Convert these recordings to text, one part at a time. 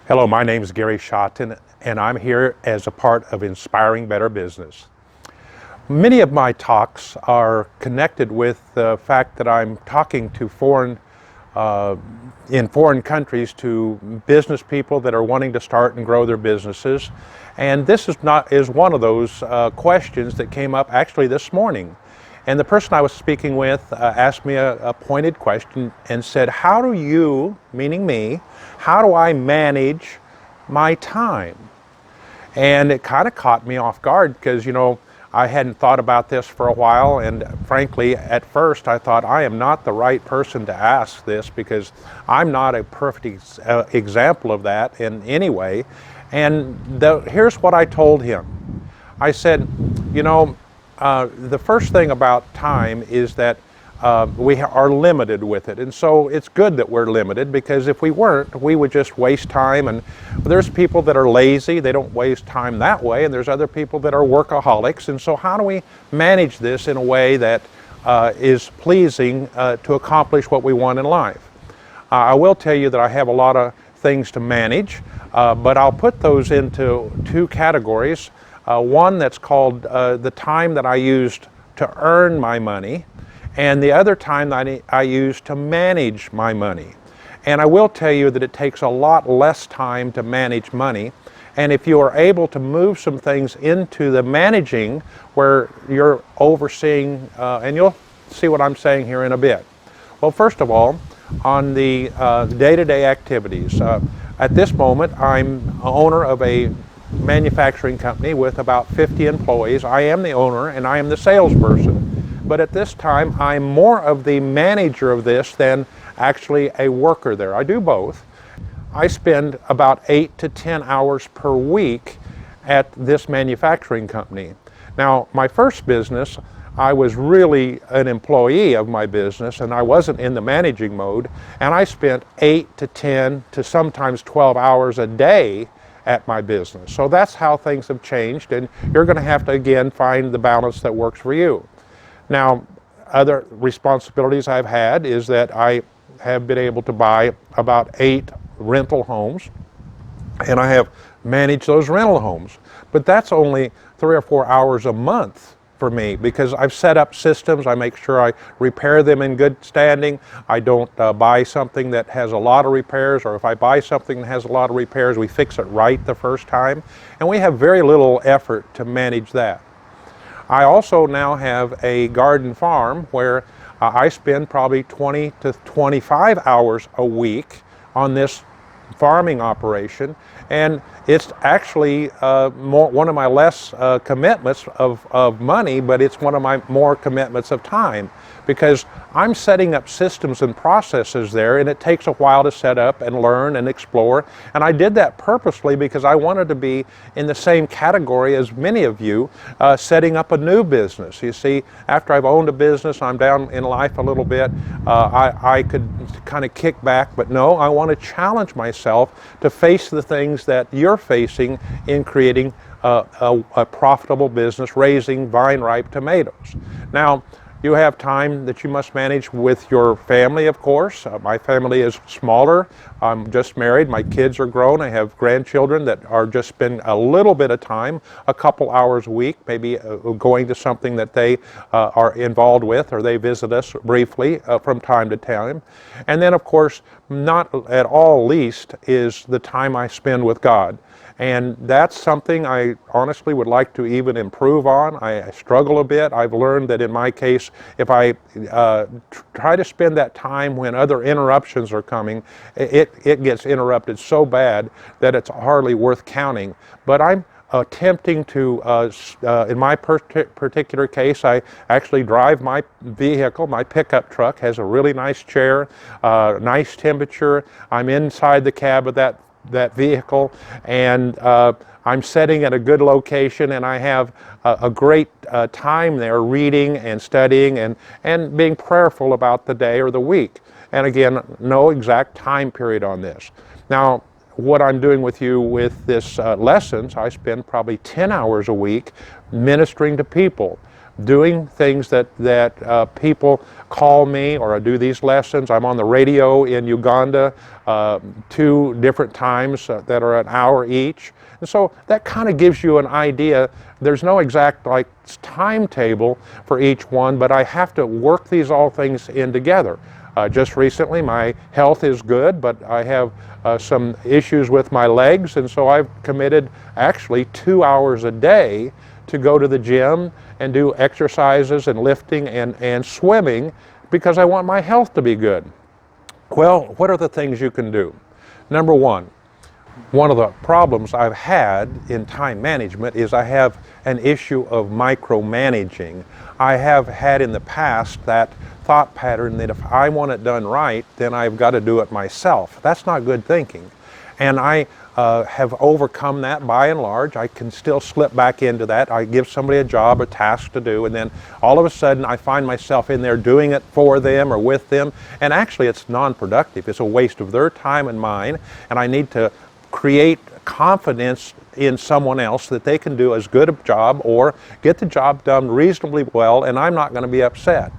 Hello, my name is Gary Shotton, and I'm here as a part of Inspiring Better Business. Many of my talks are connected with the fact that I'm talking to in foreign countries to business people that are wanting to start and grow their businesses. And this is one of those questions that came up actually this morning. And the person I was speaking with asked me a pointed question and said, how do you, meaning me, how do I manage my time? And it kind of caught me off guard because, I hadn't thought about this for a while, and frankly, at first I thought I am not the right person to ask this because I'm not a perfect example of that in any way. And here's what I told him. I said, the first thing about time is that we are limited with it. And so it's good that we're limited, because if we weren't, we would just waste time. And there's people that are lazy, they don't waste time that way. And there's other people that are workaholics. And so how do we manage this in a way that is pleasing to accomplish what we want in life? I will tell you that I have a lot of things to manage, but I'll put those into two categories. One that's called the time that I used to earn my money, and the other time that I use to manage my money. And I will tell you that it takes a lot less time to manage money. And if you are able to move some things into the managing where you're overseeing, and you'll see what I'm saying here in a bit. Well, first of all, on the day-to-day activities, at this moment I'm owner of a manufacturing company with about 50 employees. I am the owner and I am the salesperson. But at this time, I'm more of the manager of this than actually a worker there. I do both. I spend about 8 to 10 hours per week at this manufacturing company. Now, my first business, I was really an employee of my business and I wasn't in the managing mode, and I spent 8 to 10 to sometimes 12 hours a day at my business. So that's how things have changed, and you're going to have to again find the balance that works for you. Now, other responsibilities I've had is that I have been able to buy about 8 rental homes, and I have managed those rental homes. But that's only 3 or 4 hours a month for me, because I've set up systems. I make sure I repair them in good standing. I don't buy something that has a lot of repairs, or if I buy something that has a lot of repairs, we fix it right the first time. And we have very little effort to manage that. I also now have a garden farm where I spend probably 20 to 25 hours a week on this farming operation, and it's actually one of my less commitments of money, but it's one of my more commitments of time, because I'm setting up systems and processes there, and it takes a while to set up and learn and explore. And I did that purposely because I wanted to be in the same category as many of you, setting up a new business. You see, after I've owned a business, I'm down in life a little bit, I could kind of kick back, but no, I want to challenge myself to face the things that you're facing in creating a profitable business, raising vine-ripe tomatoes. Now, you have time that you must manage with your family, of course. My family is smaller. I'm just married. My kids are grown. I have grandchildren that are just spend a little bit of time, a couple hours a week, maybe going to something that they are involved with, or they visit us briefly from time to time. And then, of course, not at all least is the time I spend with God. And that's something I honestly would like to even improve on. I struggle a bit. I've learned that in my case, if I try to spend that time when other interruptions are coming, it gets interrupted so bad that it's hardly worth counting. But I'm attempting to, in my particular case, I actually drive my vehicle. My pickup truck has a really nice chair, nice temperature. I'm inside the cab of that vehicle, and I'm sitting at a good location, and I have a great time there reading and studying and being prayerful about the day or the week. And again, no exact time period on this. Now, what I'm doing with you with this lessons, I spend probably 10 hours a week ministering to people. doing things that people call me, or I do these lessons. I'm on the radio in Uganda 2 different times that are an hour each. And so that kind of gives you an idea. There's no exact timetable for each one, but I have to work these all things in together. Just recently, my health is good, but I have some issues with my legs, and so I've committed actually 2 hours a day to go to the gym and do exercises and lifting and swimming, because I want my health to be good. Well, what are the things you can do? Number one of the problems I've had in time management is I have an issue of micromanaging. I have had in the past that thought pattern that if I want it done right, then I've got to do it myself. That's not good thinking. And I have overcome that by and large. I can still slip back into that. I give somebody a job, a task to do, and then all of a sudden I find myself in there doing it for them or with them, and actually it's non-productive. It's a waste of their time and mine, and I need to create confidence in someone else that they can do as good a job or get the job done reasonably well, and I'm not going to be upset.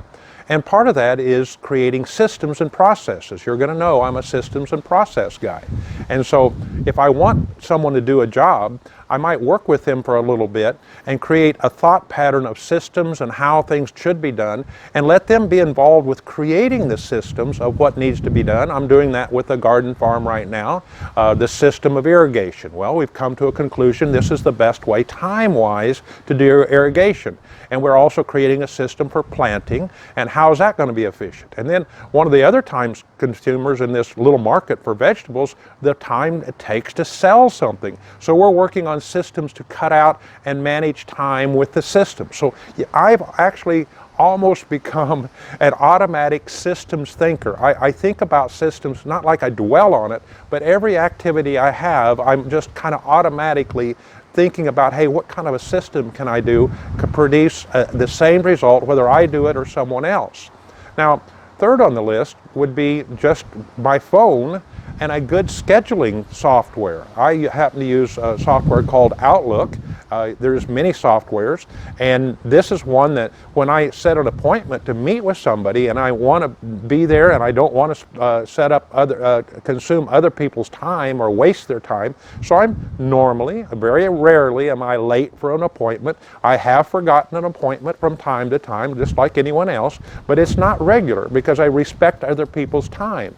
And part of that is creating systems and processes. You're going to know I'm a systems and process guy. And so if I want someone to do a job, I might work with them for a little bit and create a thought pattern of systems and how things should be done, and let them be involved with creating the systems of what needs to be done. I'm doing that with a garden farm right now, the system of irrigation. Well, we've come to a conclusion this is the best way time-wise to do irrigation. And we're also creating a system for planting, and how is that going to be efficient? And then one of the other times consumers in this little market for vegetables, the time it takes to sell something. So we're working on systems to cut out and manage time with the system. So I've actually almost become an automatic systems thinker. I think about systems not like I dwell on it, but every activity I have, I'm just kind of automatically thinking about, hey, what kind of a system can I do to produce the same result whether I do it or someone else? Now, third on the list would be just my phone and a good scheduling software. I happen to use a software called Outlook. There's many softwares, and this is one that when I set an appointment to meet with somebody and I want to be there and I don't want to consume other people's time or waste their time, so I'm normally, very rarely am I late for an appointment. I have forgotten an appointment from time to time, just like anyone else, but it's not regular because I respect other people's time.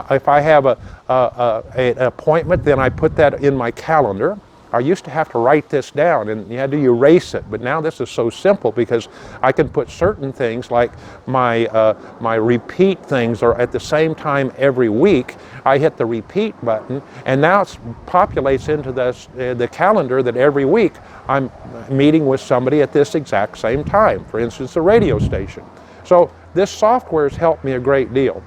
If I have an appointment, then I put that in my calendar. I used to have to write this down and you had to erase it, but now this is so simple because I can put certain things like my repeat things are at the same time every week. I hit the repeat button and now it populates into the calendar that every week I'm meeting with somebody at this exact same time, for instance, a radio station. So this software has helped me a great deal.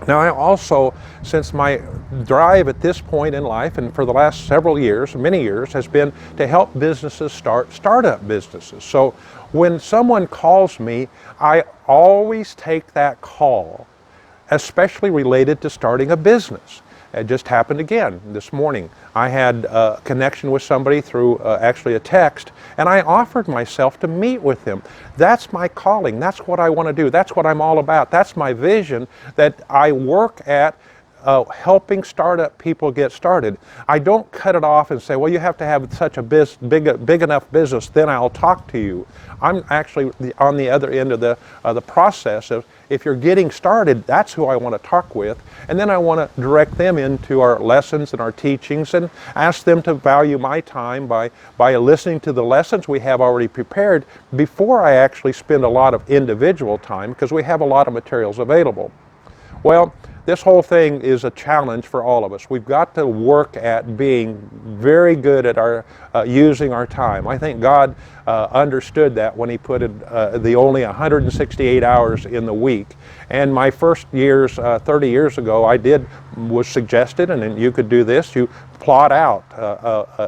Now I also, since my drive at this point in life and for the last several years, many years, has been to help businesses start startup businesses. So when someone calls me, I always take that call, especially related to starting a business. It just happened again this morning. I had a connection with somebody through actually a text, and I offered myself to meet with him. That's my calling. That's what I want to do. That's what I'm all about. That's my vision, that I work at helping startup people get started. I don't cut it off and say, well, you have to have such a big enough business, then I'll talk to you. I'm actually on the other end of the process of, if you're getting started, that's who I want to talk with. And then I want to direct them into our lessons and our teachings and ask them to value my time by listening to the lessons we have already prepared before I actually spend a lot of individual time, because we have a lot of materials available. Well, this whole thing is a challenge for all of us. We've got to work at being very good at our using our time. I think God understood that when He put the only 168 hours in the week. And my first years, 30 years ago, was suggested, and you could do this. You plot out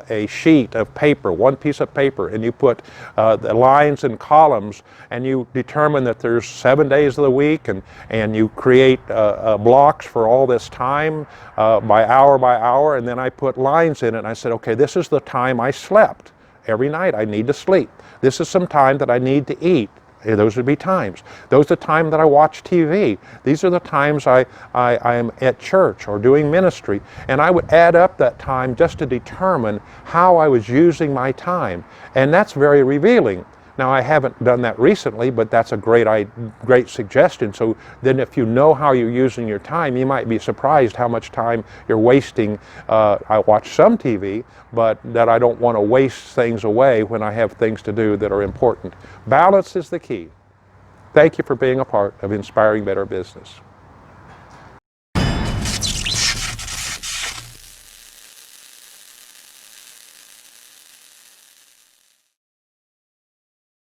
a sheet of paper, one piece of paper, and you put the lines and columns, and you determine that there's 7 days of the week, and you create blocks for all this time by hour, and then I put lines in it, and I said, okay, this is the time I slept every night I need to sleep. This is some time that I need to eat. Those would be times. Those are the time that I watch TV. These are the times I am at church or doing ministry. And I would add up that time just to determine how I was using my time. And that's very revealing. Now, I haven't done that recently, but that's a great suggestion. So then if you know how you're using your time, you might be surprised how much time you're wasting. I watch some TV, but that I don't want to waste things away when I have things to do that are important. Balance is the key. Thank you for being a part of Inspiring Better Business.